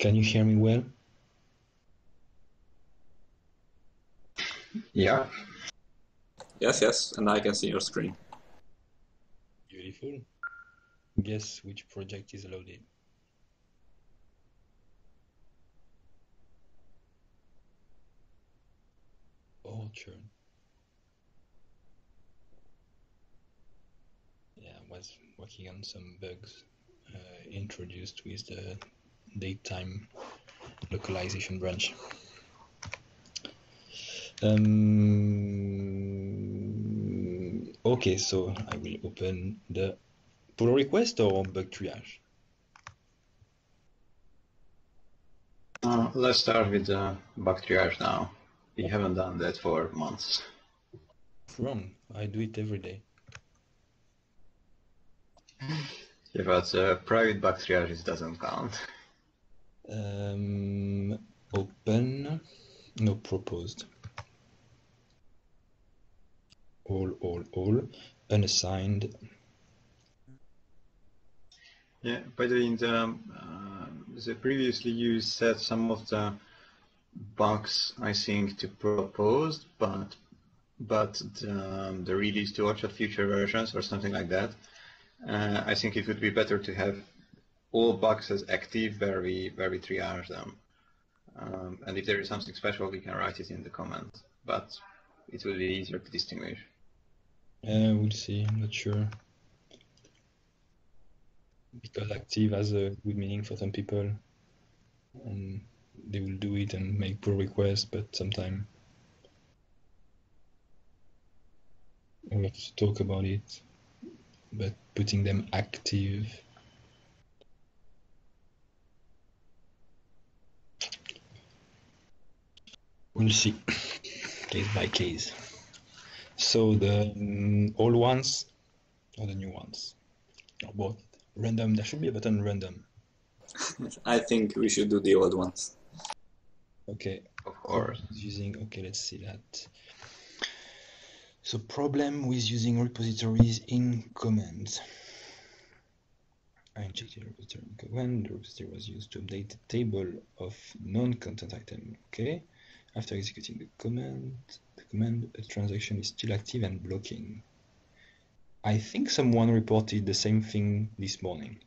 Can you hear me well? Yeah. Yes, and I can see your screen. Beautiful. Guess which project is loaded? Orchard. Yeah, I was working on some bugs introduced with the datetime localization branch. Okay, so I will open the pull request or bug triage. Let's start with the bug triage now. We haven't done that for months. Wrong. I do it every day. Yeah, but private bug triage doesn't count. Open. No, proposed. All. Unassigned. Yeah, by the way, in the previously you set some of the bugs, I think, to proposed, but the release to watch future versions or something like that. I think it would be better to have all bugs as active where we triage them. And if there is something special, we can write it in the comment, but it will be easier to distinguish. We'll see, I'm not sure. Because active has a good meaning for some people. And they will do it and make pull requests, but sometimes we have to talk about it. But putting them active. We'll see, case by case. So the old ones or the new ones? Or both? Random, there should be a button random. I think we should do the old ones. Okay. Of course. Okay, let's see that. So problem with using repositories in commands. I injected a repository in command. The repository was used to update the table of non-content item. Okay. After executing the command, a transaction is still active and blocking. I think someone reported the same thing this morning.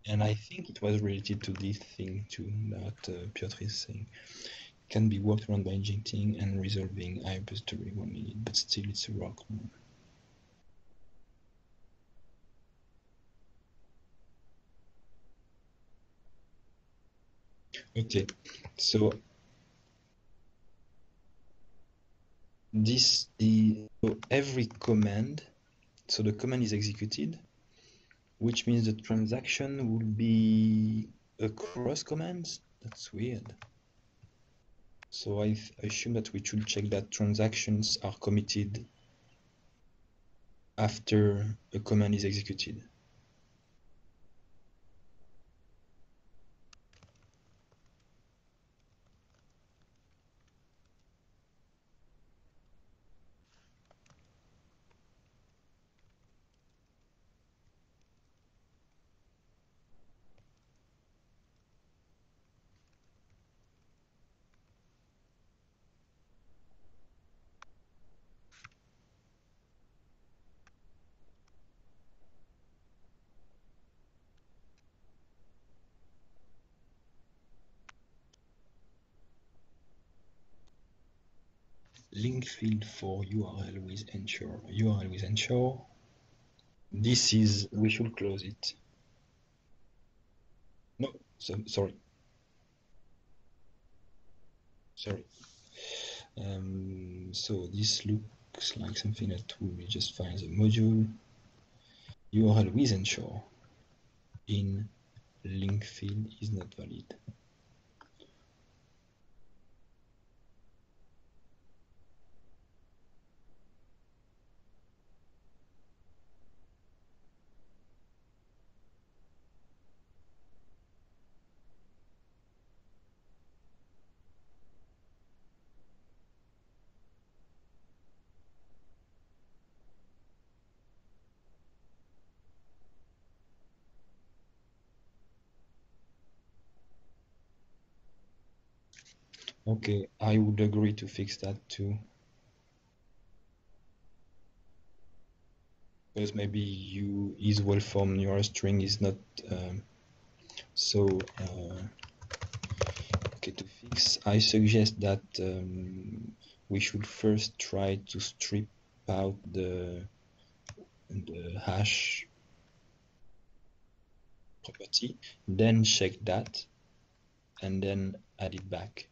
And I think it was related to this thing too that Piotr is saying. It can be worked around by injecting and resolving a repository 1 minute, but still it's a rock. Okay, so this is so every command. So the command is executed, which means the transaction will be across commands. That's weird. So I assume that we should check that transactions are committed after a command is executed. Link field for URL with ensure. URL with ensure. This is, we should close it. No, sorry. So this looks like something that will be just fine as a module. URL with ensure in link field is not valid. Okay, I would agree to fix that too. Because maybe you is well formed, your string is not so okay to fix. I suggest that we should first try to strip out the hash property, then check that, and then add it back.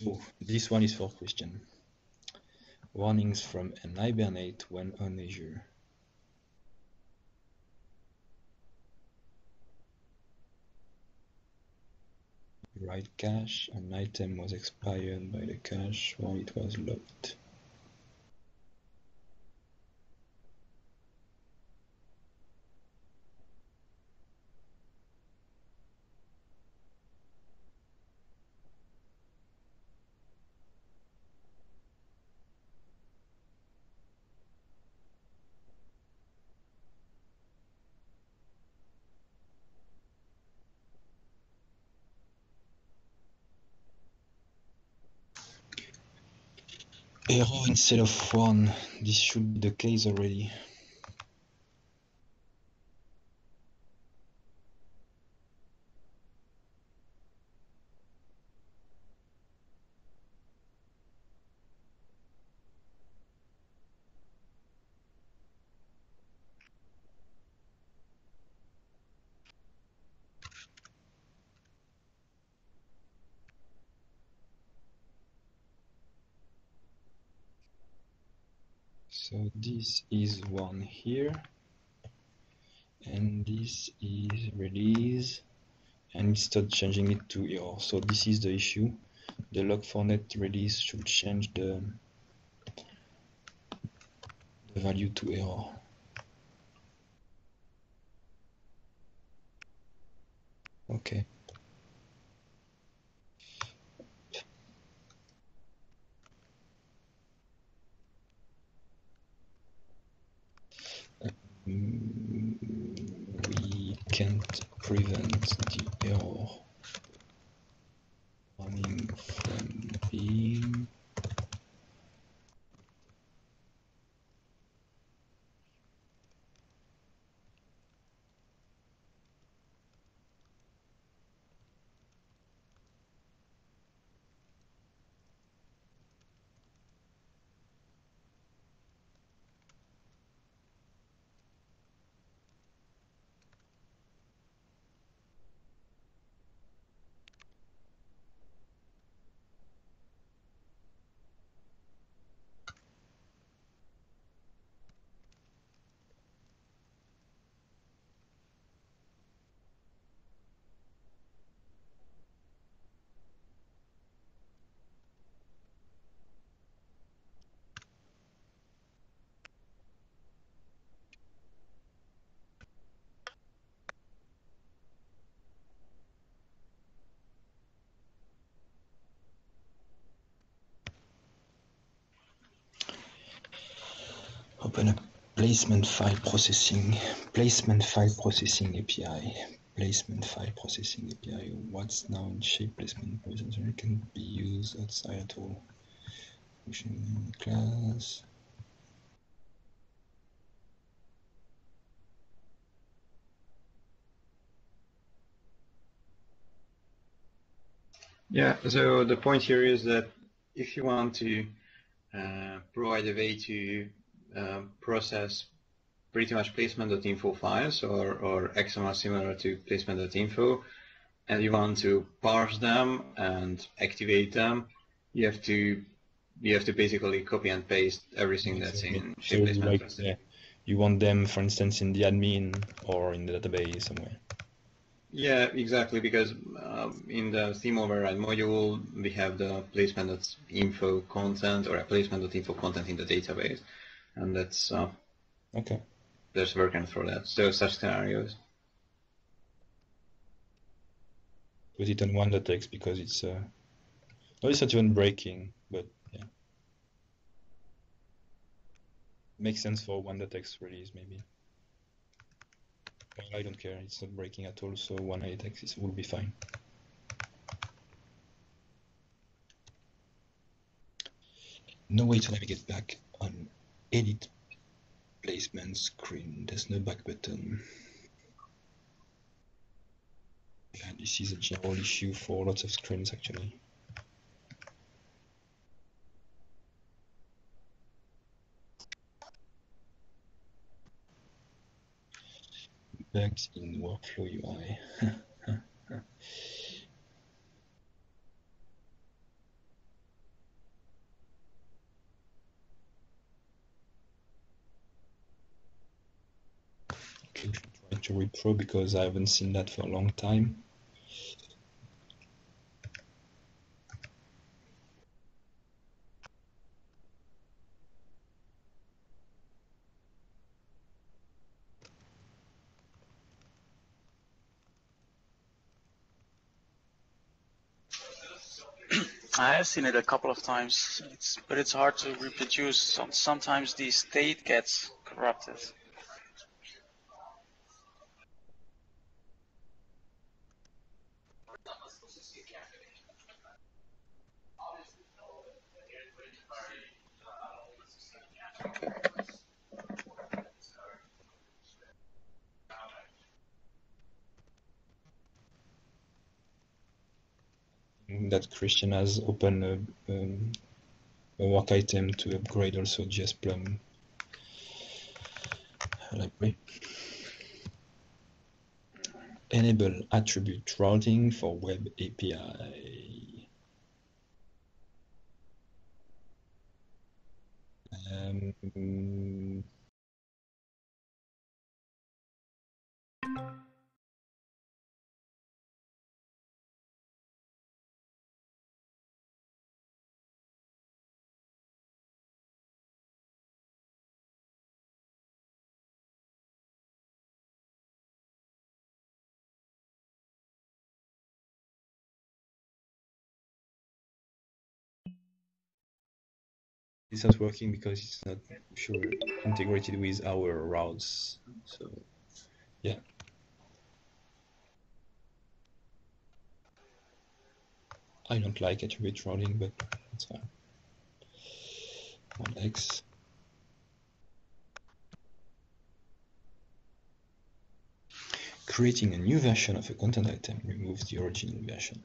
Oh, this one is for Christian. Warnings from an hibernate when on Azure. Write cache, an item was expired by the cache while it was locked. Error instead of 1. This should be the case already. So this is 1 here, and this is release, and instead changing it to error. So this is the issue. The log4net release should change the value to error. Okay. We can't prevent the error running from being open a placement file processing API. Placement file processing API. What's now in shape placement processor can be used outside at all. Function class. Yeah, so the point here is that if you want to provide a way to process pretty much placement.info files or XML similar to placement.info, and you want to parse them and activate them, you have to basically copy and paste everything that's Exactly. in So shape placement. like you want them, for instance, in the admin or in the database somewhere. Yeah, exactly, because in the theme override module, we have the placement.info content or a placement.info content in the database, and that's Okay. there's working for that. So such scenarios. Put it on one text because it's no, it's not even breaking, but yeah, makes sense for one text release maybe. Well, I don't care, it's not breaking at all, so one text will be fine. No way to navigate back on edit placement screen. There's no back button. Yeah, this is a general issue for lots of screens actually. Bugs in workflow UI. Okay, try to repro because I haven't seen that for a long time. I have seen it a couple of times, but it's hard to reproduce. Sometimes the state gets corrupted. That Christian has opened a work item to upgrade also JS Plum library. Enable attribute routing for web API. It's not working because it's not sure integrated with our routes. So yeah. I don't like attribute routing, but it's fine. 1x. Creating a new version of a content item removes the original version.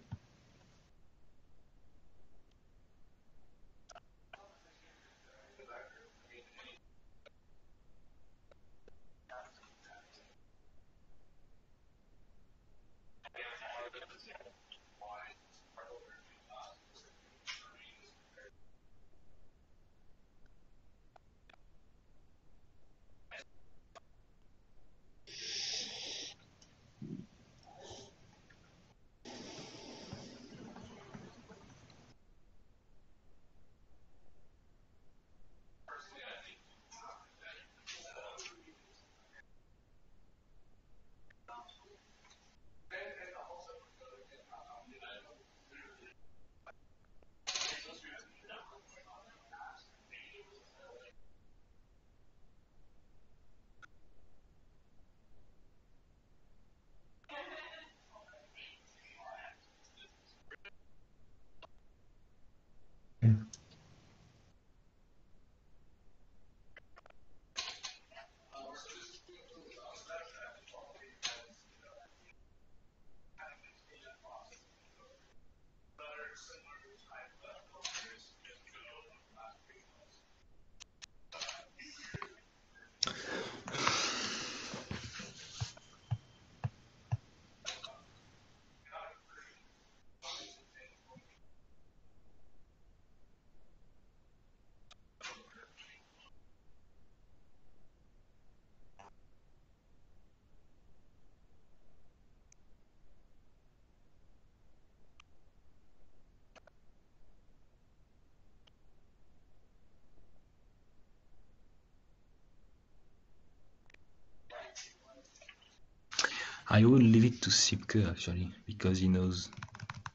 I will leave it to Sipke actually, because he knows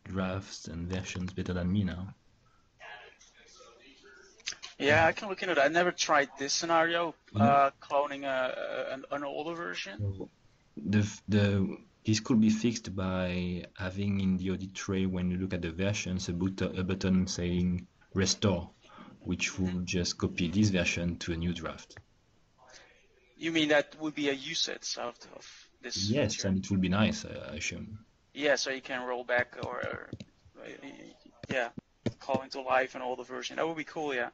drafts and versions better than me now. Yeah, I can look into that. I never tried this scenario, No. cloning an older version. So this could be fixed by having in the audit tray, when you look at the versions, a button saying restore, which will just copy this version to a new draft. You mean that would be a usage of this Yes, feature? and it would be nice, I assume. Yeah, so you can roll back or yeah, call into life an older version. That would be cool, yeah.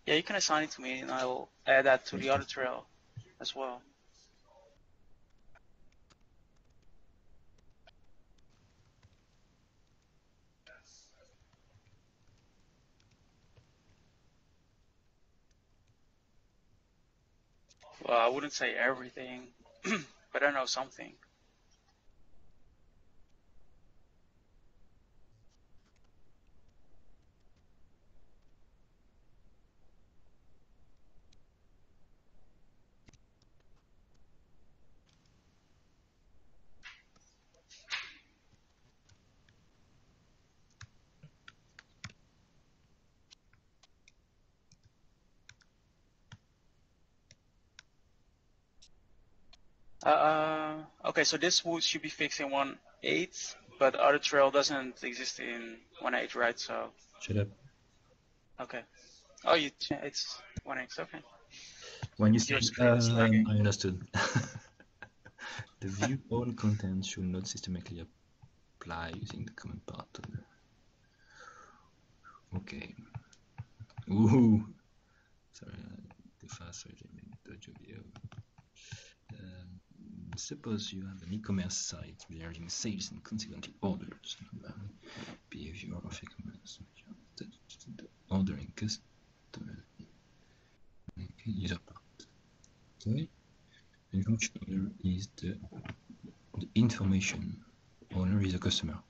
Yeah, you can assign it to me and I'll add that to the audit trail as well. Well, I wouldn't say everything, but I know something. Okay, so this should be fixed in 1.8, but audit trail doesn't exist in 1.8, right? So Shut up. okay. Oh, it's 1.8. Okay. When you Your say, screen is lagging. I understood. The view all content should not systematically apply using the command part. Okay. Ooh. Sorry, too fast. Sorry, Dojo video. Suppose you have an e-commerce site regarding sales and consequently orders. Behavior of e-commerce. Ordering customer. Okay, user part. Okay. The function owner is the information owner is a customer.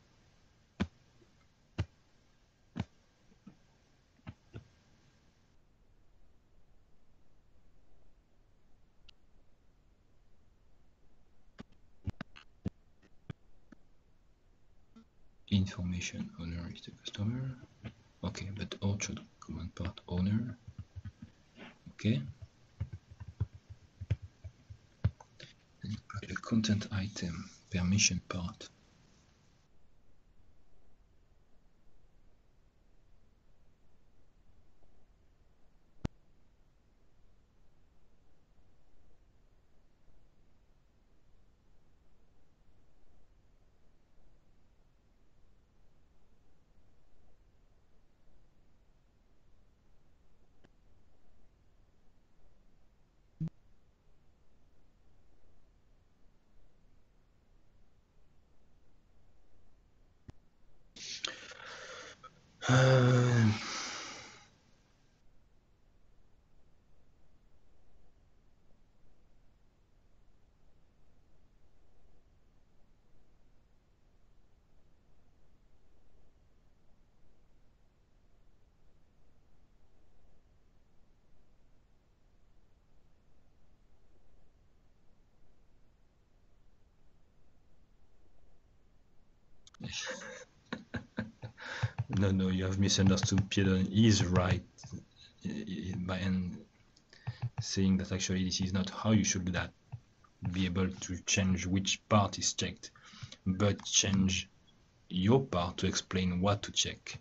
Information owner is the customer. Okay, but also the command part owner. Okay. Then the content item permission part. No, you have misunderstood. Piedon is right by saying that actually this is not how you should do that. Be able to change which part is checked, but change your part to explain what to check.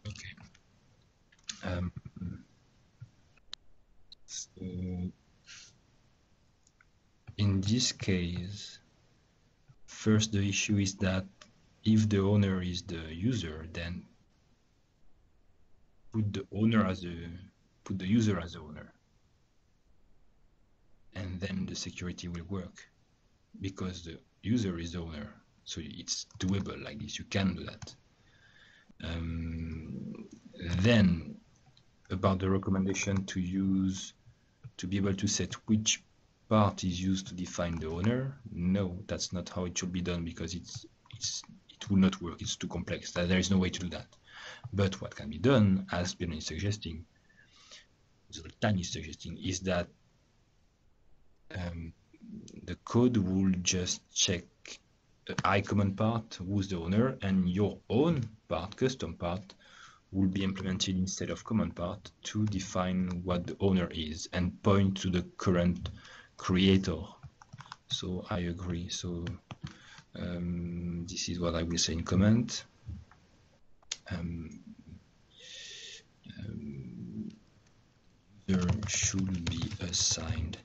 Okay. So in this case, first the issue is that if the owner is the user, then put the user as the owner, and then the security will work because the user is the owner. So it's doable like this. You can do that. Then about the recommendation to be able to set which part is used to define the owner. No, that's not how it should be done, because it will not work. It's too complex. There is no way to do that. But what can be done, as Björn is suggesting, Zoltan is suggesting, is that the code will just check the iCommand part, who's the owner, and your own part, custom part, will be implemented instead of command part to define what the owner is and point to the current creator. So I agree. So this is what I will say in comment. There should be assigned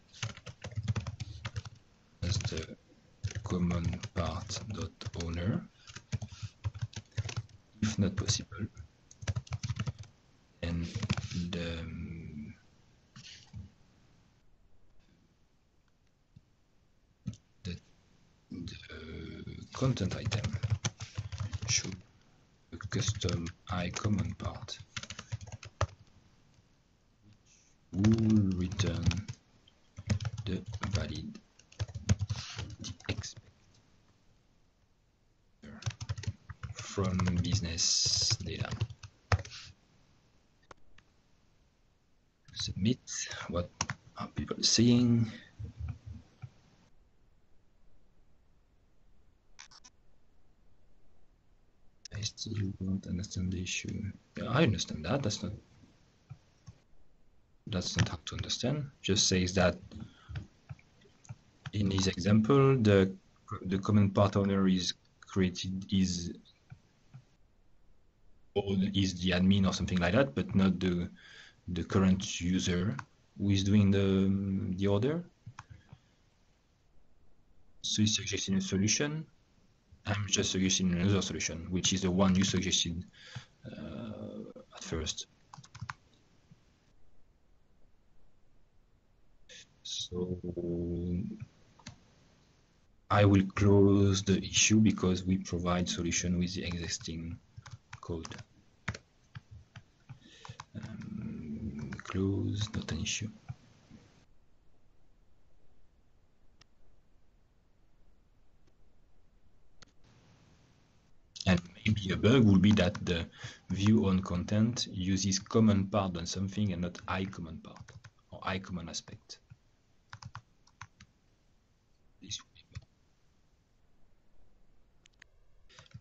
as the common part dot owner. If not possible, then the content item should a custom iCommand part will return the valid the expected from business data. Submit. What are people saying? I still don't understand the issue. Yeah, I understand that. That's not hard to understand. Just says that in his example, the common part owner is created is the admin or something like that, but not the current user who is doing the order. So he's suggesting a solution. I'm just suggesting another solution, which is the one you suggested at first. So I will close the issue because we provide solution with the existing code. Close, not an issue. And maybe a bug will be that the view on content uses common part on something and not iCommand part or iCommand aspect.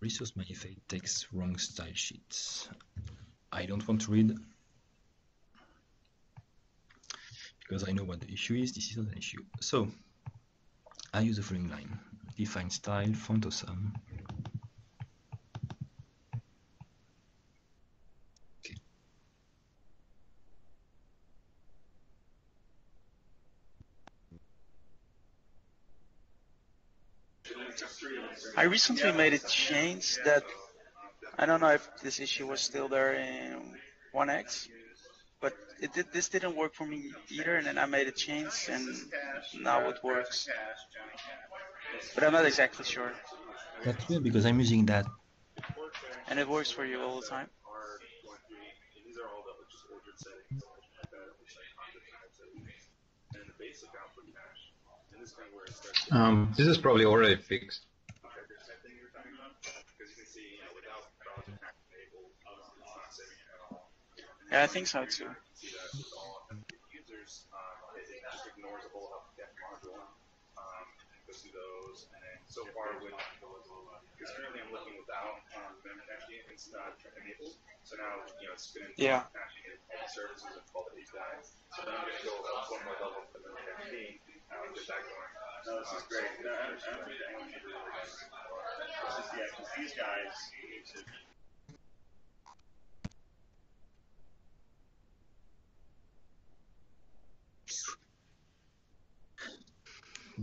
Resource manifest takes wrong style sheets. I don't want to read because I know what the issue is. This is not an issue. So I use the following line: define style, font awesome. Okay. I recently made a change that I don't know if this issue was still there in 1x, but this didn't work for me either, and then I made a change, and now it works. But I'm not exactly sure. That's weird because I'm using that. And it works for you all the time? This is probably already fixed. Yeah, I think so too. Yeah.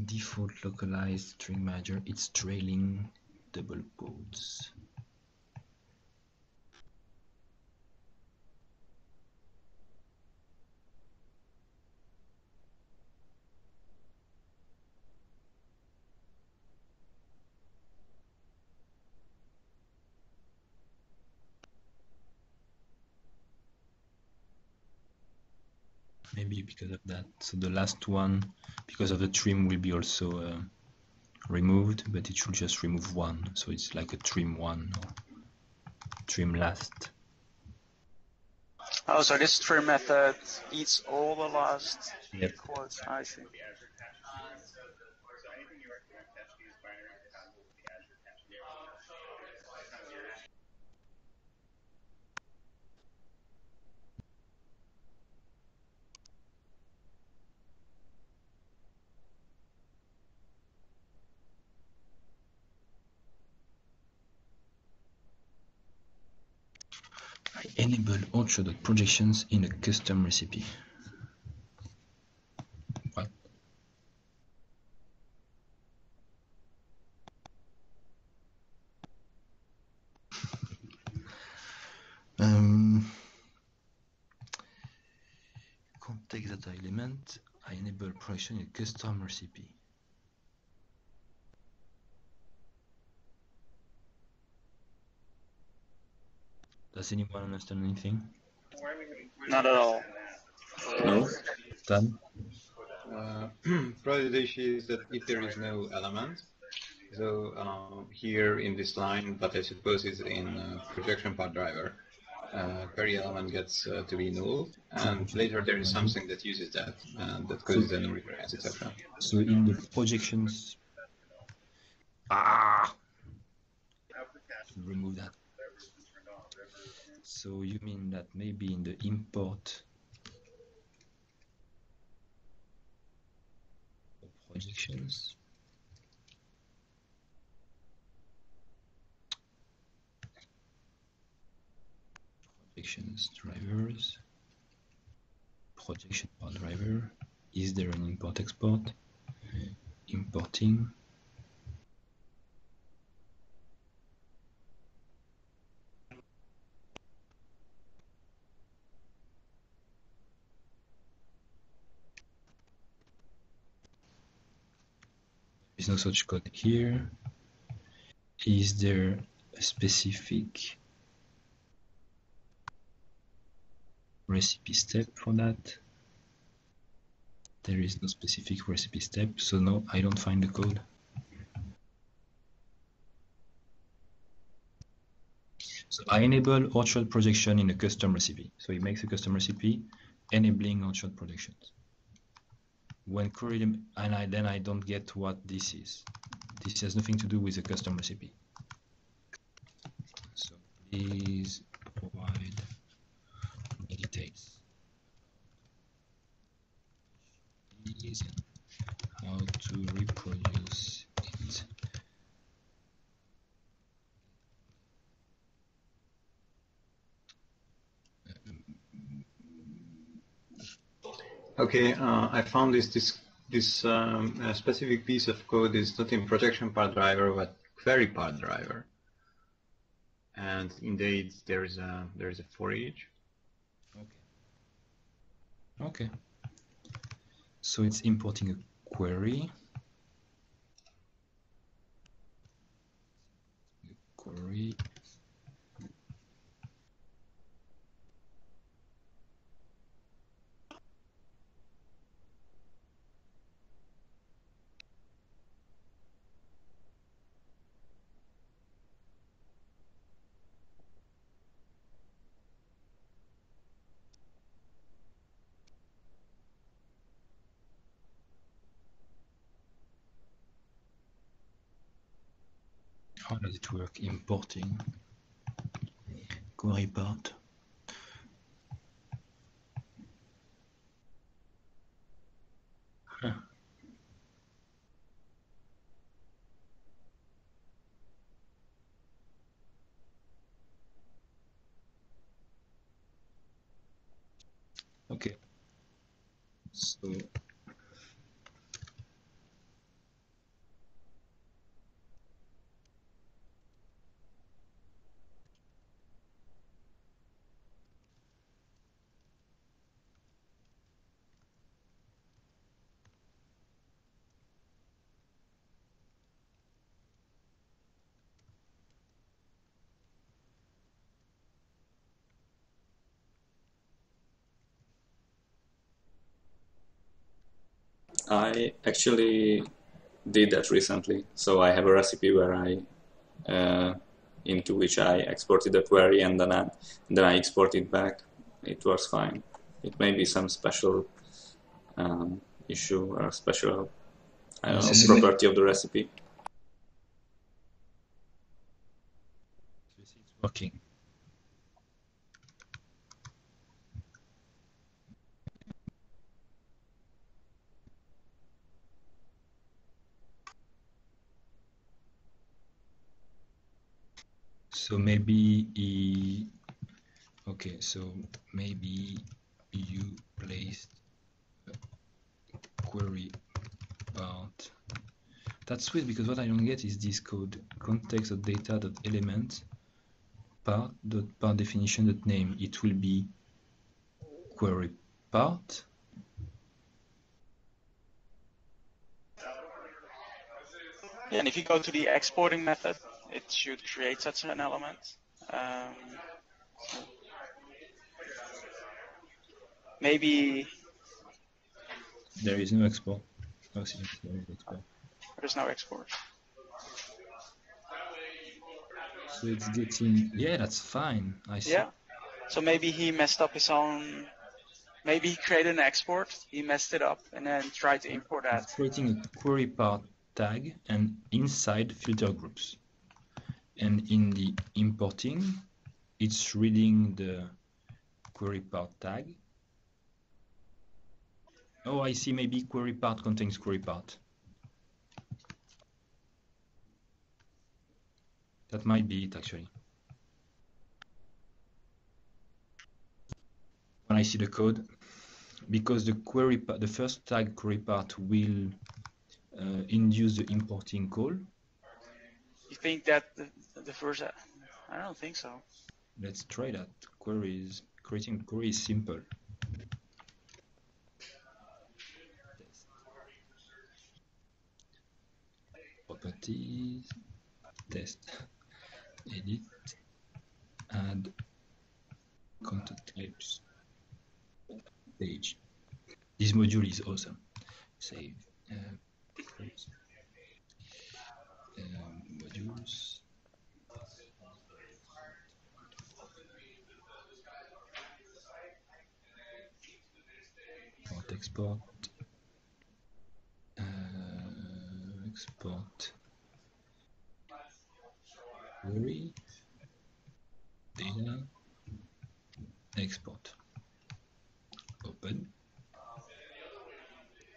Default localized string manager, it's trailing double quotes. maybe because of that. So the last one, because of the trim, will be also removed, but it should just remove one. So it's like a trim one or trim last. Oh, so this trim method eats all the last Yep. quotes. I see. I enable orchard projections in a custom recipe. What? Context data element. I enable projection in a custom recipe. Does anyone understand anything? Not at all. No? Done? Probably the issue is that if there is no element, so here in this line, but I suppose it's in projection part driver, query element gets to be null, and later there is something that uses that, and that causes a null recurrence, etc. So in the projections, should remove that. So you mean that maybe in the import projections, drivers, projection part driver, is there an import export? Importing. There's no such code here. Is there a specific recipe step for that? There is no specific recipe step, so no, I don't find the code. So I enable orchard projection in a custom recipe. So it makes a custom recipe enabling orchard projections. When queried, and then I don't get what this is. This has nothing to do with the custom recipe. So please provide details. Please, how to reproduce it. Okay, I found this specific piece of code is not in projection part driver, but query part driver. And indeed, there is a for each. Okay. So it's importing a query. Query. How does it work? Importing query part. Huh. Okay. So I actually did that recently. So I have a recipe where into which I exported the query and then I export it back. It works fine. It may be some special issue or special, I don't know, property of the recipe. It's working. So maybe okay, so maybe you placed a query part. That's weird because what I don't get is this code context of data dot element part dot part definition dot name. It will be query part. Yeah, and if you go to the exporting method, it should create such an element. So maybe There is no export. Oh, see, there is export. there's no export. So it's getting, yeah, that's fine. I see. Yeah. So maybe he messed up his own. Maybe he created an export, he messed it up, and then tried to import that. It's creating a query part tag and inside filter groups. And in the importing, it's reading the query part tag. Oh, I see. Maybe query part contains query part. That might be it, actually. When I see the code, because the query part, the first tag query part will induce the importing call. You think that the first? I don't think so. Let's try that. Creating query is simple. Properties, test, edit, add content types, page. This module is awesome. Save. Modules. Export. Export. Query. Data. Export. Open.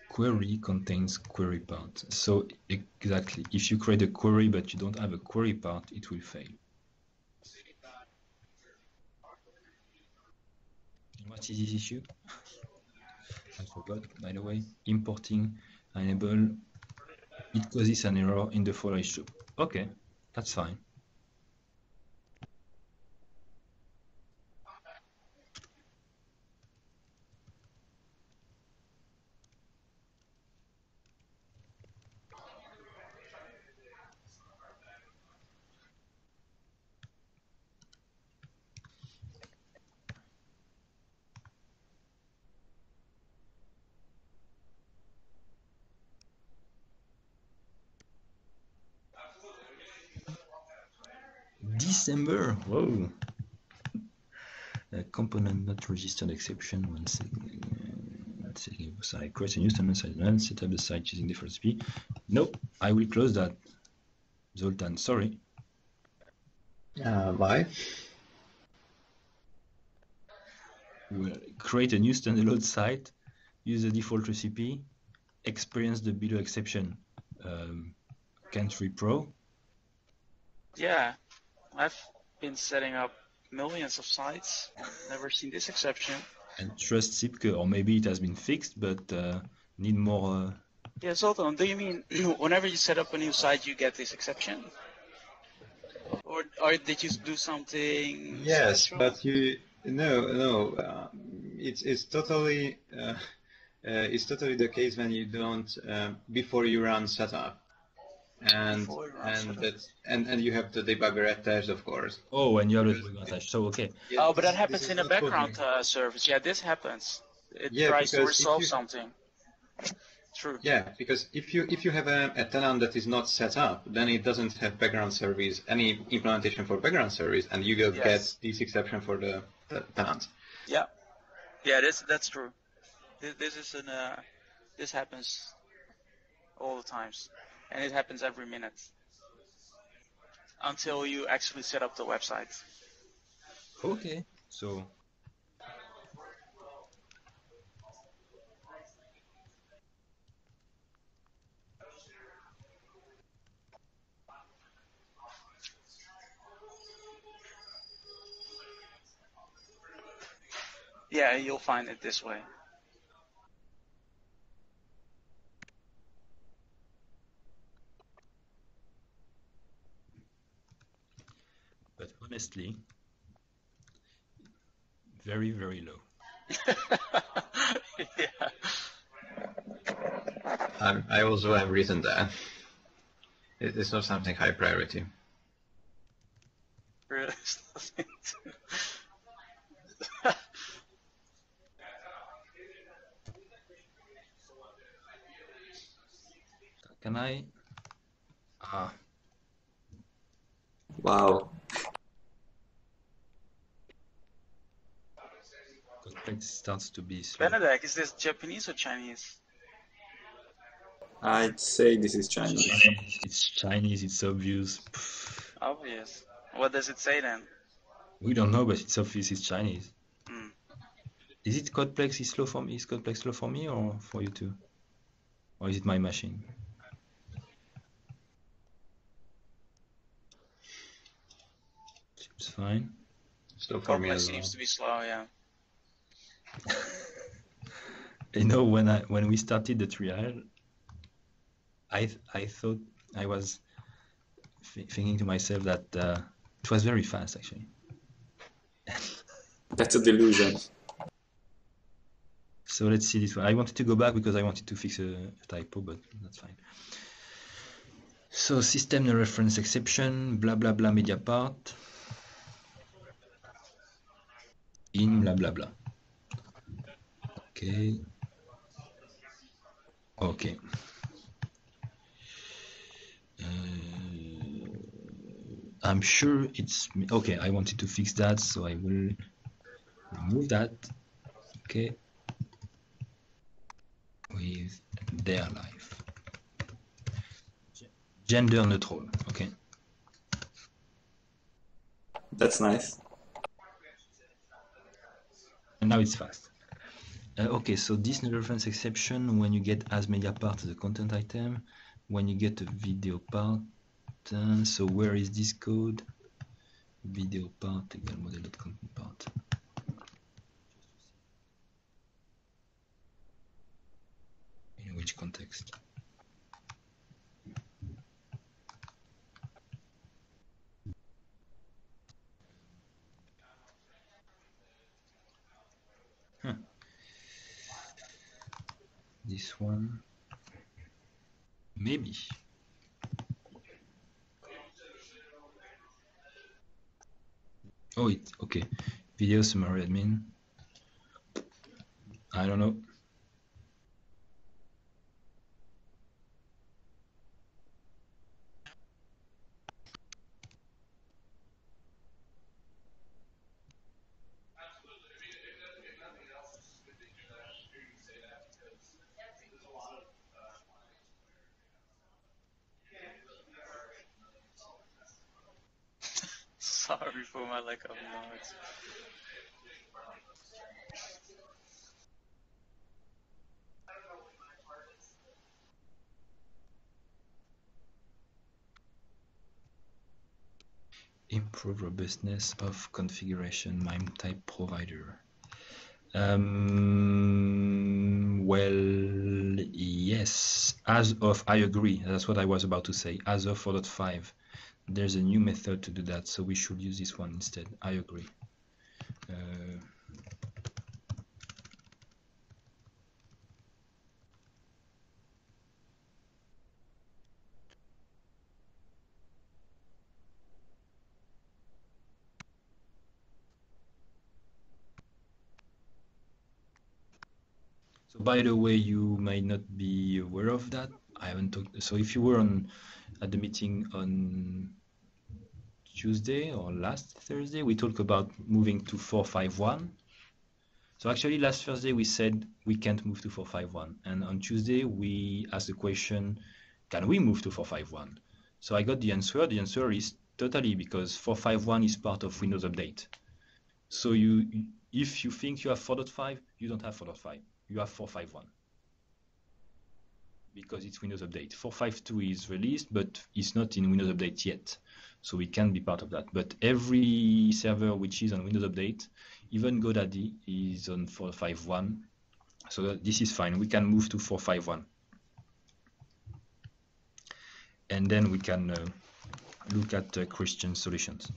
Query contains query part. So exactly, if you create a query but you don't have a query part, it will fail. What is this issue? I forgot, by the way. Importing enable, it causes an error in the for each loop. Okay, that's fine. December, whoa. A component not registered exception when setting up a site. Create a new standard site and set up the site using default recipe. No, I will close that. Zoltan, sorry. Why? Well, create a new standalone site, use the default recipe, experience the below exception. Country Pro. Yeah, I've been setting up millions of sites. Never seen this exception. And trust Zipke, or maybe it has been fixed, but need more. Yeah, Zoltan, do you mean whenever you set up a new site, you get this exception? Or did you do something Yes, special? but it's totally the case when you don't before you run setup, and you have the debugger attached, of course. Oh, and you have the debugger attached. So okay. Yeah, Oh, but that happens in a background service. Yeah, this happens. It tries to resolve something. True. Yeah, because if you have a tenant that is not set up, then it doesn't have background service, any implementation for background service, and you will get this exception for the tenant. Yeah. Yeah, that's true. This happens all the times, and it happens every minute until you actually set up the website. Okay, so Yeah, you'll find it this way. but honestly, very, very low. Yeah. I also have written that. It's not something high priority. Really? Can I? Wow. Complex starts to be slow. Benedek, is this Japanese or Chinese? I'd say this is Chinese. It's Chinese, it's obvious. Obvious. What does it say then? We don't know, but it's obvious it's Chinese. Hmm. Is it Codeplex is slow for me? Is Codeplex slow for me or for you too? Or is it my machine? Seems fine. Slow for me Codeplex as well. seems to be slow, yeah. You know, when we started the trial, I thought I was thinking to myself that it was very fast actually. That's a delusion. So let's see this one. I wanted to go back because I wanted to fix a typo, but that's fine. So system no reference exception, blah blah blah media part in blah blah blah. Okay. Okay. I'm sure it's okay. I wanted to fix that, so I will remove that. Okay. With their life. Gender neutral. Okay. That's nice. And now it's fast. Okay, so this no reference exception when you get as media part as a content item, when you get a video part. So where is this code? Video part equal model.content part. In which context? Huh. This one, maybe. Oh, it's okay. Video summary admin. I don't know. Sorry for my lack of knowledge. Improve robustness of configuration MIME type provider. Well, yes. As of, I agree. That's what I was about to say. As of 4.5, there's a new method to do that, so we should use this one instead. I agree. So by the way, you might not be aware of that. I haven't talked. So if you were at the meeting on Tuesday or last Thursday, we talked about moving to 451. So actually last Thursday we said we can't move to 451. And on Tuesday we asked the question, can we move to 451? So I got the answer. The answer is totally, because 451 is part of Windows Update. So if you think you have 4.5, you don't have 4.5. You have 451. Because it's Windows Update. 452 is released, but it's not in Windows Update yet. So we can be part of that. But every server which is on Windows Update, even GoDaddy, is on 451. So this is fine. We can move to 451. And then we can look at Christian solutions.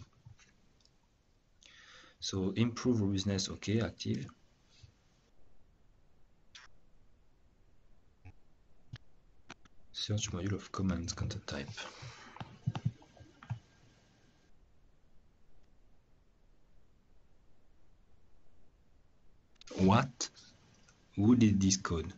So improve robustness, okay, active. Search module of commands content type. What? Who did this code?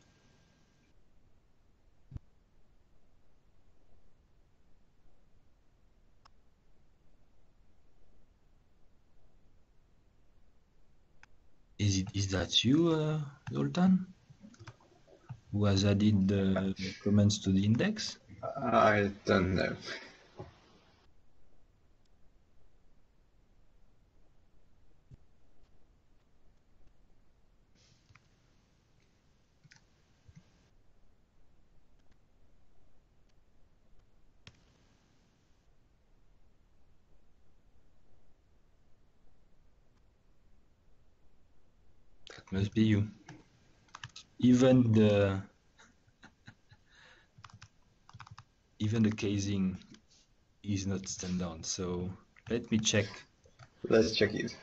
Is that you, Zoltan? Who has added the comments to the index? I don't know. That must be you. Even the casing is not standard. So let me check. Let's check it.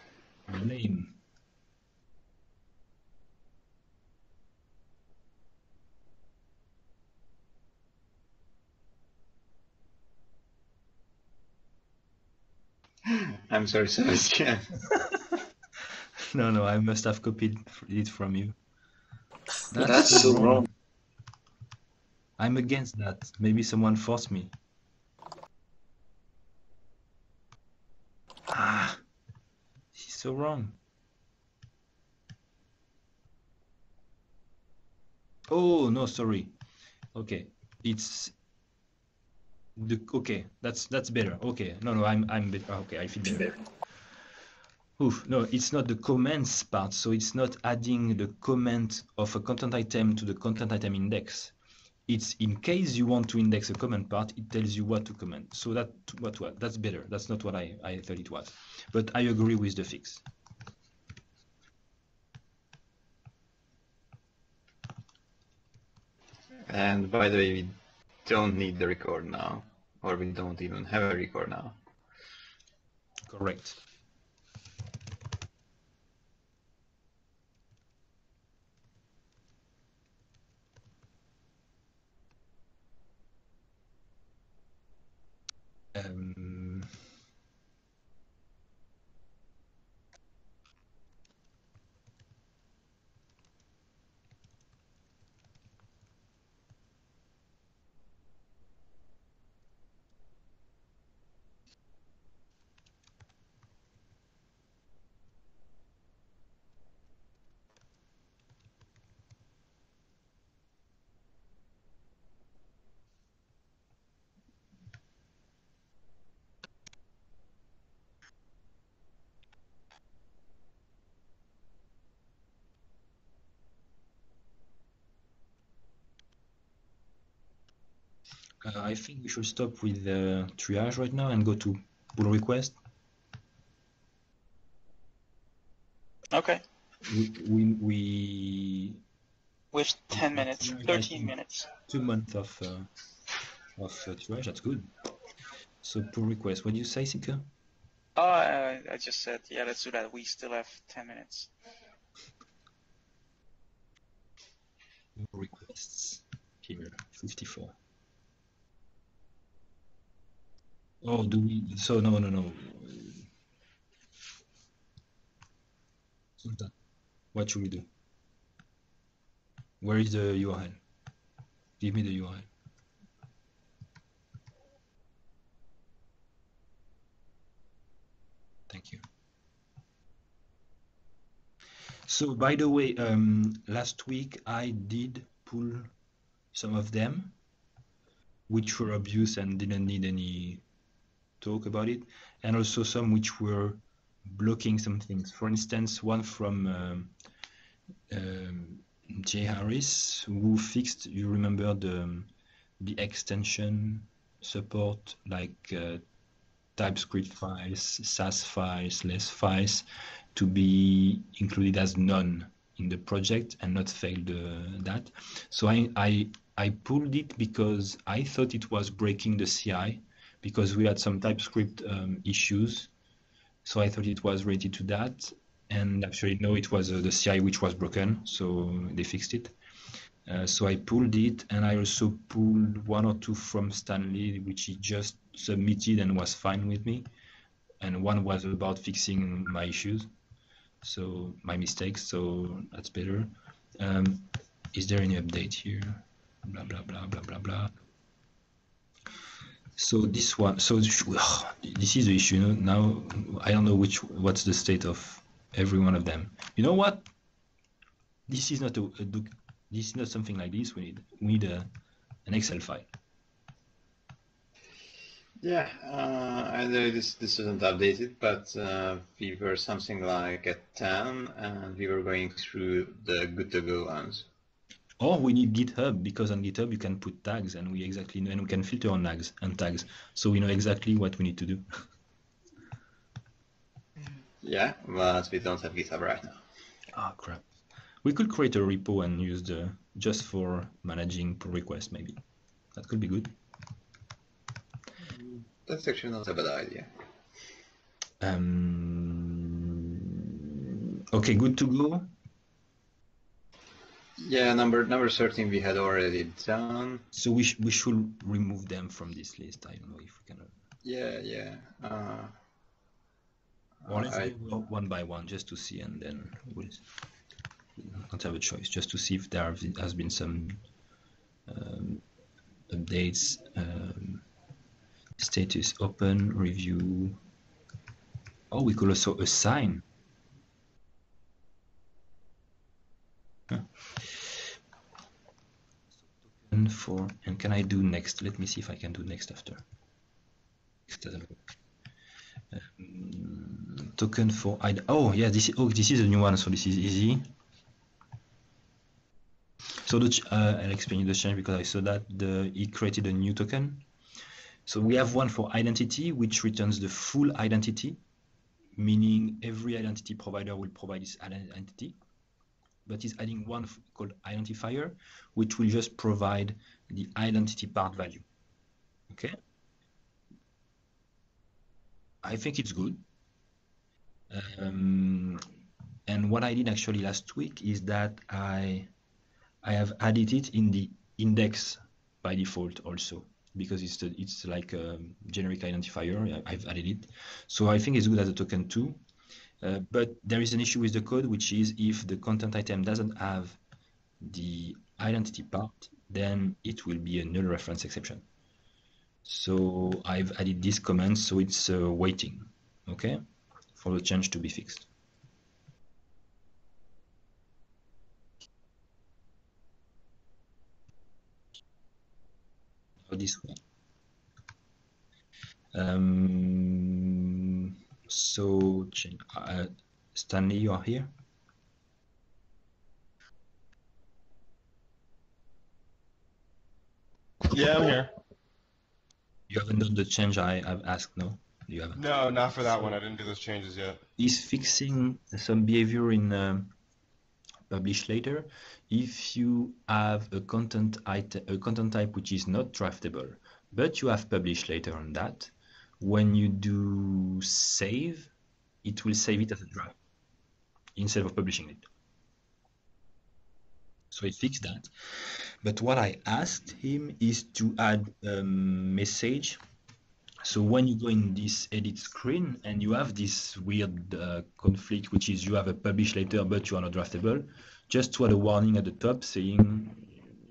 Blame. I'm sorry, Sebastian. No, I must have copied it from you. That's so wrong. I'm against that. Maybe someone forced me. Ah, he's so wrong. Oh no, sorry. Okay, it's the okay. That's better. Okay, no, I'm better. Okay, I feel better. Oof, no, it's not the comments part. So it's not adding the comment of a content item to the content item index. It's in case you want to index a comment part, it tells you what to comment. So that's better. That's not what I thought it was. But I agree with the fix. And by the way, we don't need the record now, or we don't even have a record now. Correct. I think we should stop with triage right now and go to pull request. Okay. We With 10 minutes, triage, 13 minutes. 2 months of triage. That's good. So pull request. What do you say, Sika? Oh, I just said, yeah, let's do that. We still have 10 minutes. Requests here, 54. Oh, do we? So no. What should we do? Where is the URL? Give me the URL. Thank you. So, by the way, last week I did pull some of them, which were obvious and didn't need any talk about it, and also some which were blocking some things. For instance, one from Jay Harris, who fixed, you remember, the extension support, like TypeScript files, Sass files, less files, to be included as none in the project and not failed that. So I pulled it because I thought it was breaking the CI, because we had some TypeScript issues. So I thought it was related to that. And actually, no, it was the CI which was broken. So they fixed it. So I pulled it, and I also pulled one or two from Stanley, which he just submitted and was fine with me. And one was about fixing my issues, so my mistakes. So that's better. Is there any update here? Blah blah blah blah blah blah. So this one, so this is the issue. Now I don't know what's the state of every one of them. You know what? This is not this is not something like this. We need an Excel file. Yeah, I know this isn't updated, but we were something like at 10, and we were going through the good to go ones. Or we need GitHub, because on GitHub you can put tags, and we exactly know, and we can filter on tags, so we know exactly what we need to do. Yeah, but we don't have GitHub right now. Ah, crap. We could create a repo and use just for managing pull requests, maybe. That could be good. That's actually not a bad idea. Okay, good to go. Yeah, number 13 we had already done. So we should remove them from this list. I don't know if we can. Yeah. Or let's go one by one just to see, and then we'll not have a choice, just to see if there has been some updates. Status open, review. Oh, we could also assign. Huh. Token for, and can I do next? Let me see if I can do next after. It doesn't work. Token for oh yeah, this is a new one, so this is easy. So I'll explain you the change, because I saw that he created a new token. So we have one for identity, which returns the full identity, meaning every identity provider will provide this identity, but he's adding one called identifier, which will just provide the identity part value. Okay. I think it's good. And what I did actually last week is that I have added it in the index by default also, because it's like a generic identifier. I've added it, so I think it's good as a token too. But there is an issue with the code, which is if the content item doesn't have the identity part, then it will be a null reference exception. So I've added this comment, so it's waiting, okay, for the change to be fixed. Now this one. So Stanley, you are here? Yeah, I'm here. You haven't done the change I've asked, no? You haven't? No, not for that one. I didn't do those changes yet. Is fixing some behavior in publish later. If you have a content type which is not draftable, but you have published later on that, when you do save, it will save it as a draft instead of publishing it. So it fixed that. But what I asked him is to add a message So when you go in this edit screen and you have this weird conflict, which is you have a publish later, but you are not draftable, just to add a warning at the top saying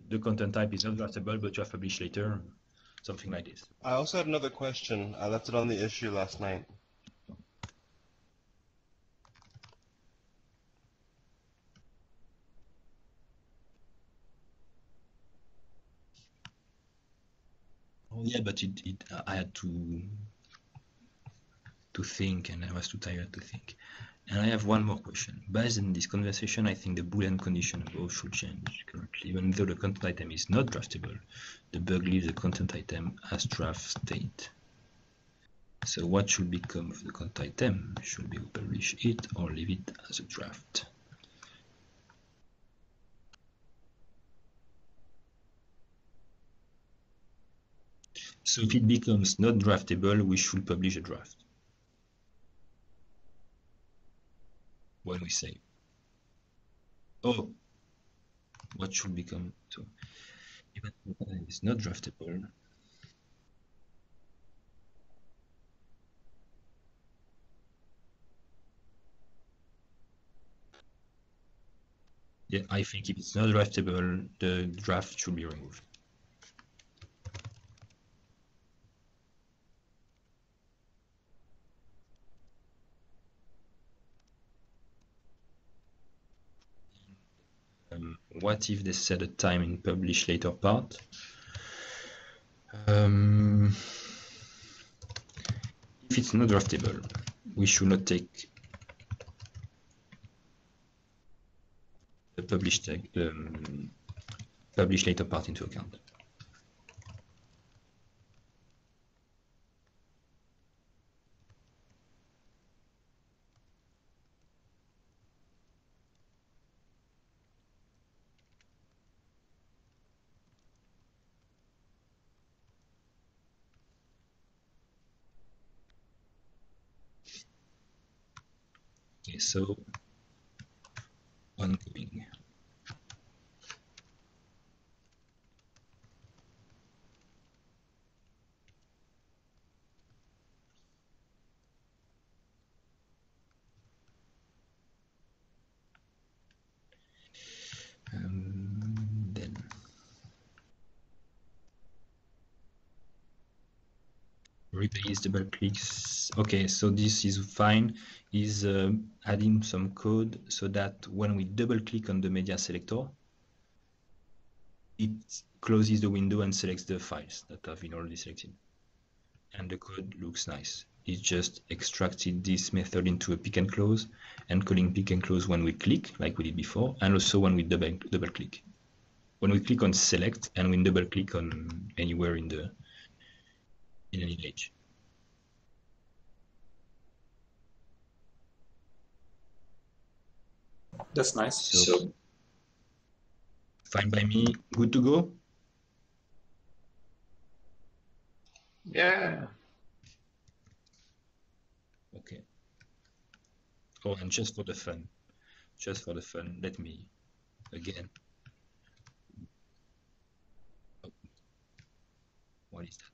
the content type is not draftable, but you have published later, something like this. I also had another question. I left it on the issue last night. Oh yeah, but I had to think, and I was too tired to think. And I have one more question. Based on this conversation, I think the Boolean condition above should change currently. Even though the content item is not draftable, the bug leaves the content item as draft state. So what should become of the content item? Should we publish it or leave it as a draft? So if it becomes not draftable, we should publish a draft when we save. Oh, what should become? So if it's not draftable, yeah, I think if it's not draftable, the draft should be removed. What if they set a time in publish later part? If it's not draftable, we should not take the publish later part into account. Okay, so ongoing. Then replace double clicks. Okay, so this is fine. Is adding some code so that when we double click on the media selector, it closes the window and selects the files that have been already selected. And the code looks nice. It just extracted this method into a pick and close and calling pick and close when we click, like we did before, and also when we double click. When we click on select and we double click on anywhere in an image. That's nice. So fine by me. Good to go? Yeah. Okay. Oh, and just for the fun, let me again. Oh. What is that?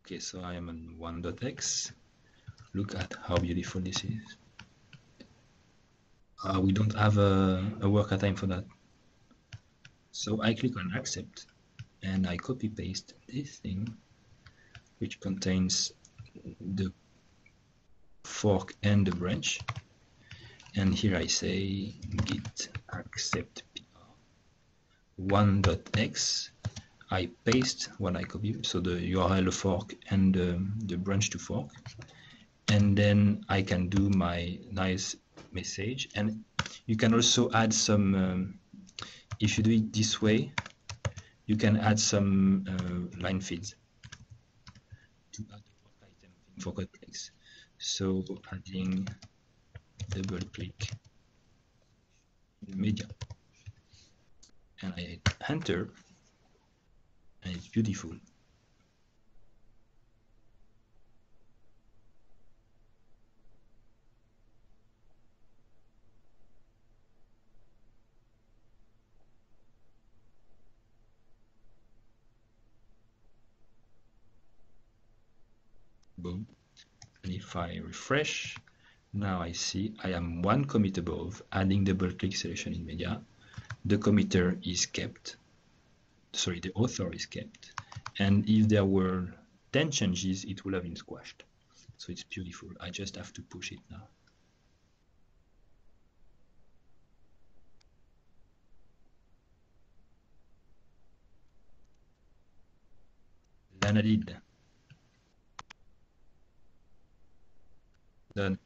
Okay, so I am on 1.x. Look at how beautiful this is. We don't have a worker time for that. So I click on accept and I copy paste this thing, which contains the fork and the branch. And here I say git accept pr 1.x. I paste what I copy, so the URL of fork and the branch to fork. And then I can do my nice message. And you can also add some if you do it this way, you can add some line feeds to add the work item thing for complex. So adding double click in media, and I hit enter, and it's beautiful. Boom. And if I refresh, now I see I am one commit above, adding double click selection in media. The committer is kept. Sorry, the author is kept. And if there were 10 changes, it would have been squashed. So it's beautiful. I just have to push it now. Lana did. Done.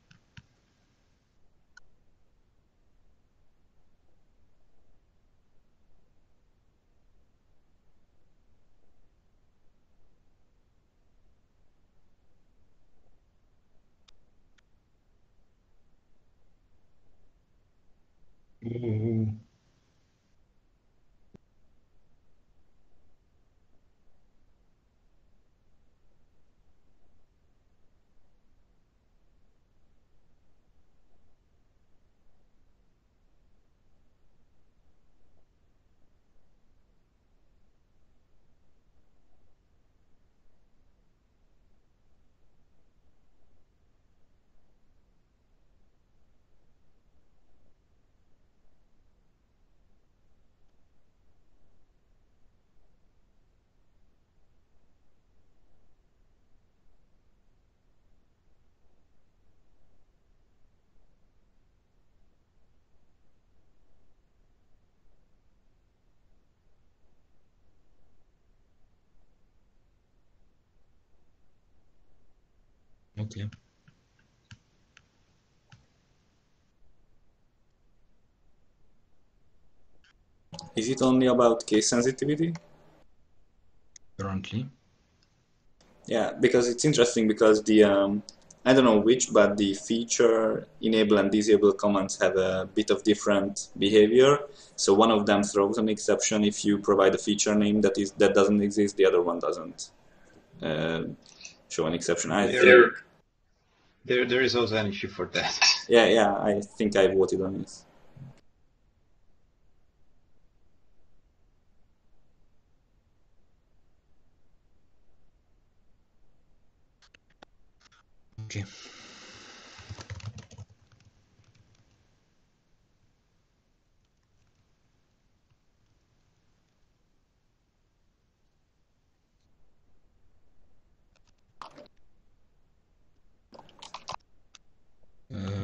Ooh. Okay. Is it only about case sensitivity? Currently. Yeah, because it's interesting because the I don't know which, but the feature enable and disable commands have a bit of different behavior. So one of them throws an exception if you provide a feature name that doesn't exist. The other one doesn't show an exception. I think there is also an issue for that. Yeah, I think I voted on it. Okay.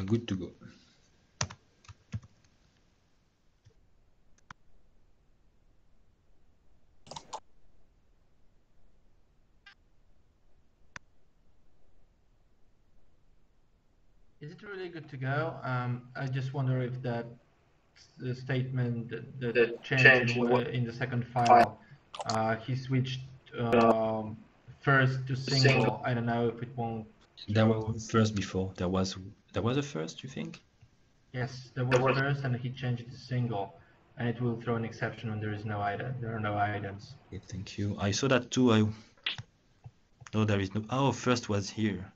Good to go. Is it really good to go? I just wonder if that the statement, the change in the second file, he switched first to single. I don't know if it won't. There was first before. There was a first, you think? Yes, there was first, and he changed it to single, and it will throw an exception when there is no item. There are no items. Okay, thank you. I saw that too. No, there is no. Oh, first was here,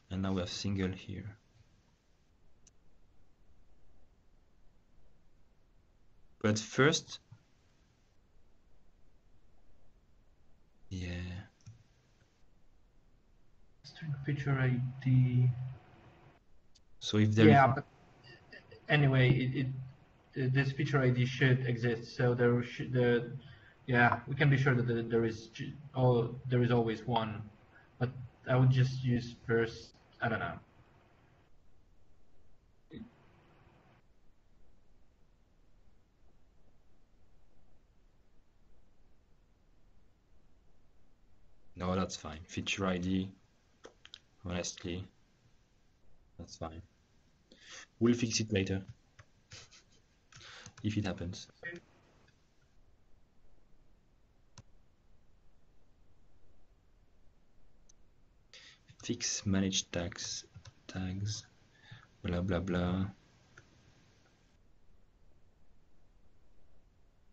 and now we have single here. But first, yeah. String feature ID. So if there yeah, but anyway, this feature ID should exist. So there should yeah, we can be sure that there is always one, but I would just use first. I don't know. No, that's fine. Feature ID, honestly, that's fine. We'll fix it later. if it happens. Fix manage tags, blah blah blah.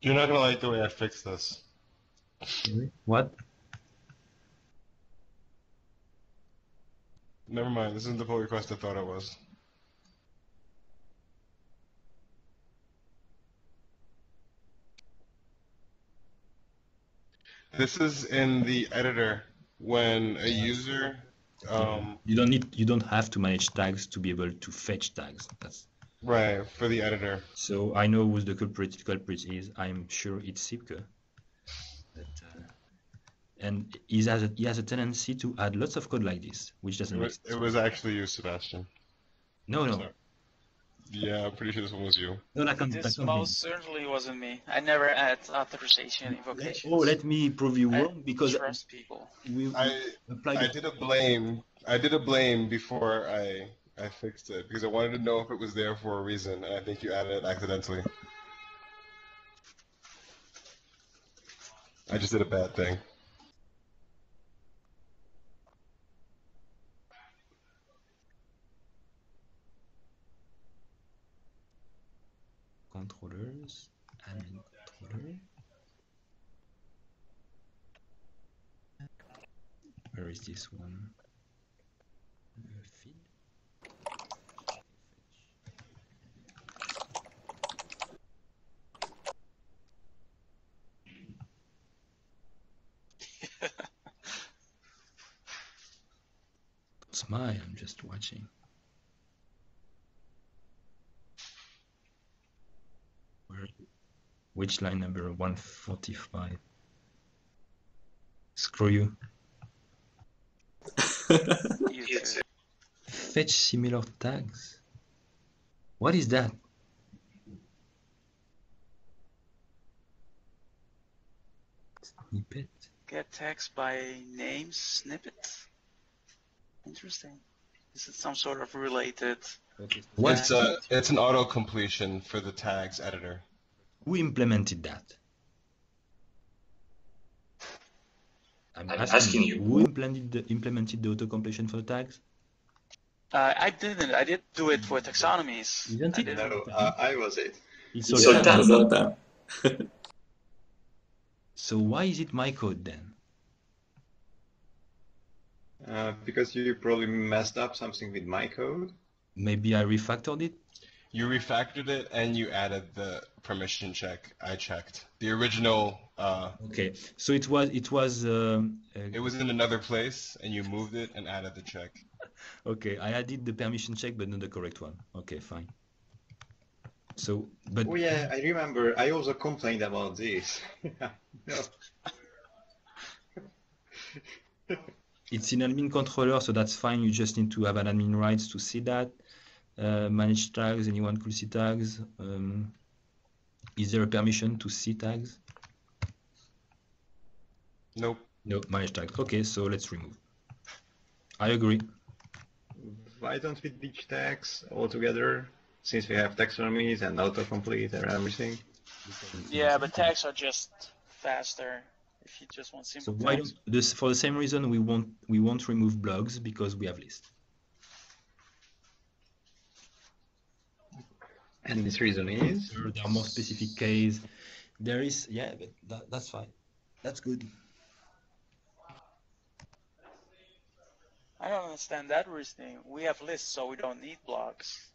You're not gonna like the way I fixed this. What? Never mind. This isn't the pull request I thought it was. This is in the editor when a user. You don't have to manage tags to be able to fetch tags. That's Right, for the editor. so I know who the culprit is. I'm sure it's Sipke. But, and he has a tendency to add lots of code like this, which doesn't make sense. It was actually you, Sebastian. No. Sorry. Yeah, I'm pretty sure this one was you. No, that can't This be. most certainly wasn't me. I never add authorization invocations. Oh, let me prove you wrong because trust people. we I did a blame before I fixed it because I wanted to know if it was there for a reason, and I think you added it accidentally. I just did a bad thing. controllers, admin controller. Where is this one? Feed. Don't smile, I'm just watching. Which line number? 145. Screw you. Fetch similar tags. What is that? Snippet. Get text by name snippet. Interesting. Is it some sort of related? It's an auto completion for the tags editor. Who implemented that? I'm asking you. Who implemented the auto completion for the tags? I didn't. I did do it for taxonomies. Didn't it? No, I was it. It's Zoltan. So why is it my code then? Because you probably messed up something with my code. Maybe I refactored it? You refactored it and you added the permission check. I checked the original. Okay, so it was it was in another place, and you moved it and added the check. Okay, I added the permission check, but not the correct one. Okay, fine. So, but Oh yeah, I remember. I also complained about this. No. it's in admin controller, so that's fine. You just need to have an admin rights to see that. Manage tags. Anyone could see tags. Is there a permission to see tags? Nope. No, manage tags. Okay, so let's remove. I agree. Why don't we ditch tags altogether? Since we have taxonomies and autocomplete and everything. Yeah, but tags are just faster if you just want simple So why tags. don't this for the same reason we won't remove blogs because we have list. And this reason is There are more specific case. There is but that's fine. That's good. I don't understand that reasoning. We have lists, so we don't need blocks.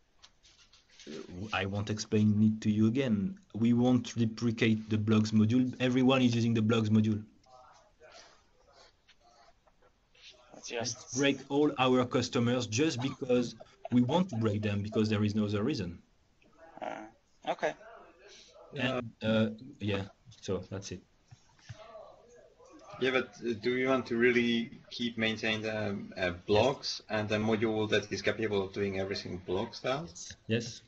I won't explain it to you again. We won't deprecate the blogs module. Everyone is using the blogs module. That's just Let's break all our customers just because we want to break them because there is no other reason. okay. And yeah, so that's it. yeah, but do we want to really keep maintaining the blocks and a module that is capable of doing everything blocks does? Yes.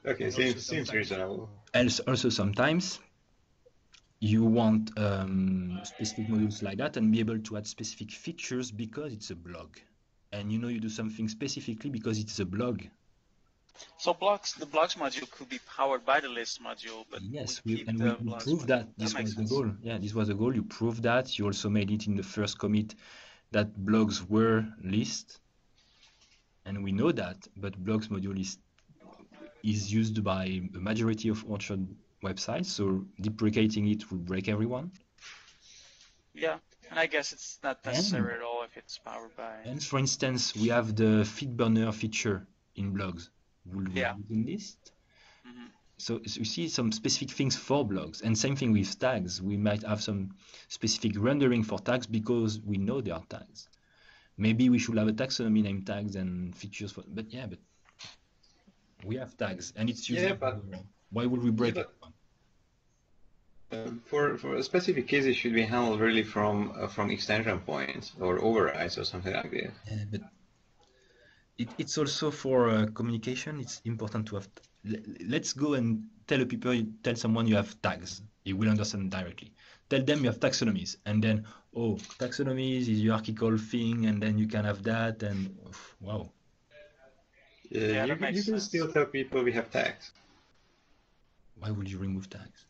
Okay, seems reasonable. Also, sometimes you want specific modules like that and be able to add specific features because it's a blog. And you know you do something specifically because it's a blog. So the blocks module could be powered by the list module, but Yes, we keep we the blocks proved module. that this was the goal. Yeah, this was the goal. You proved that. You also made it in the first commit that blogs were list, and we know that. But blogs module is used by a majority of Orchard websites, so deprecating it will break everyone. Yeah, and I guess it's not necessary at all if it's powered by. And for instance, we have the feed burner feature in blogs. Will we use in list? Mm-hmm. So you see some specific things for blogs, and same thing with tags. We might have some specific rendering for tags because we know they are tags. Maybe we should have a taxonomy named tags and features for, but we have tags and it's used. Yeah, but why would we break it? For specific cases, should be handled really from extension points or overrides or something like this. Yeah, but it's also for communication. It's important to have. Let's go and tell someone you have tags. He will understand directly. Tell them you have taxonomies, and then taxonomies is hierarchical thing, and then you can have that, and wow. Yeah, you can still tell people we have tags. Why would you remove tags?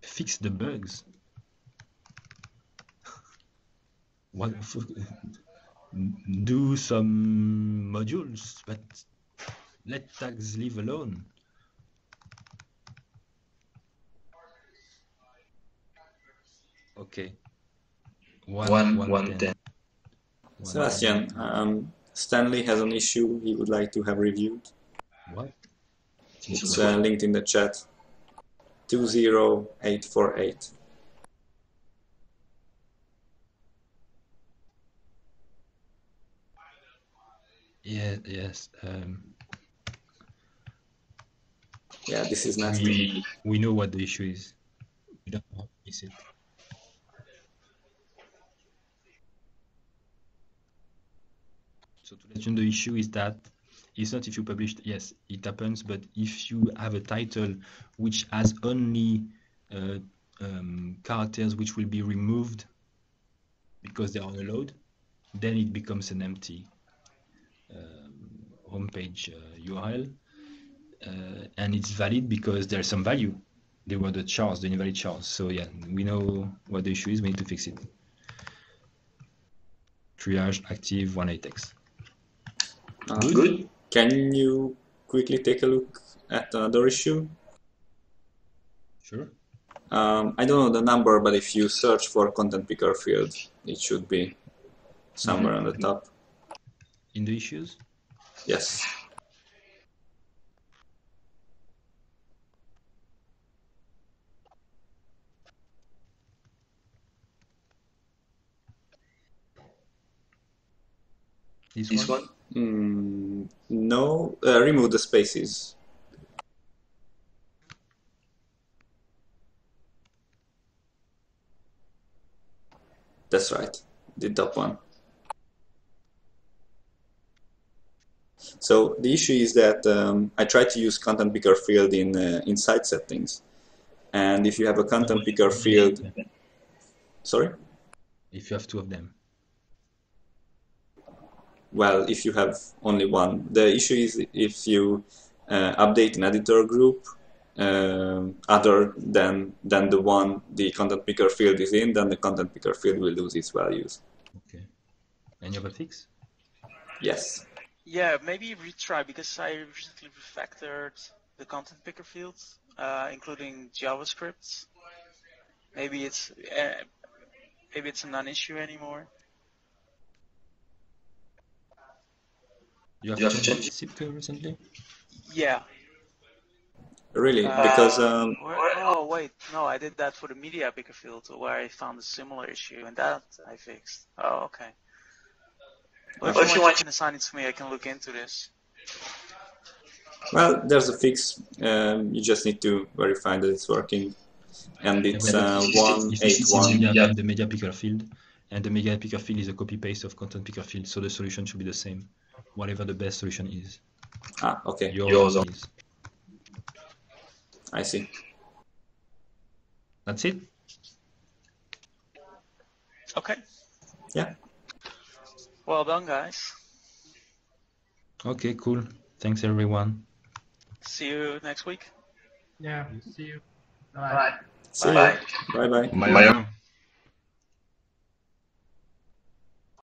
Fix the bugs. What? Do some modules, but let tags live alone. Okay. 110. Sebastian, Stanley has an issue he would like to have reviewed. What? It's linked in the chat. 20848. Yes. Yeah, this is nasty. We know what the issue is. We don't know how to fix it. So to let you know, the issue is that it's not if you published. Yes, it happens, but if you have a title which has only characters which will be removed because they are on a load, then it becomes an empty homepage URL, and it's valid because there's some value. They were the chars, the invalid chars. So yeah, we know what the issue is. We need to fix it. Triage active 18x. Good. Can you quickly take a look at another issue? Sure. I don't know the number, but if you search for content picker field, it should be somewhere on the top. In the issues? Yes. This one? No, remove the spaces. That's right, the top one. So the issue is that I tried to use content picker field in site settings, and if you have a content picker field, sorry? If you have two of them. Well, if you have only one. The issue is if you update an editor group other than the one the content picker field is in, then the content picker field will lose its values. Okay. Any other fix? Yes. Yeah, maybe retry, because I recently refactored the content picker fields, including JavaScript. Maybe it's a non-issue anymore. You have changed SIP recently? Yeah. Really? Because oh wait, no, I did that for the media picker field, where I found a similar issue, and that I fixed. Oh, okay. Well, if you want, you can assign it to me. I can look into this. Well, there's a fix. You just need to verify that it's working, and it's 181. The media picker field, and the media picker field is a copy paste of content picker field, so the solution should be the same, whatever the best solution is. Ah, okay. Yours is. I see. That's it. Okay. Yeah. Well done, guys. Okay, cool. Thanks, everyone. See you next week. Yeah, see you. Bye. See you. Bye bye. Bye.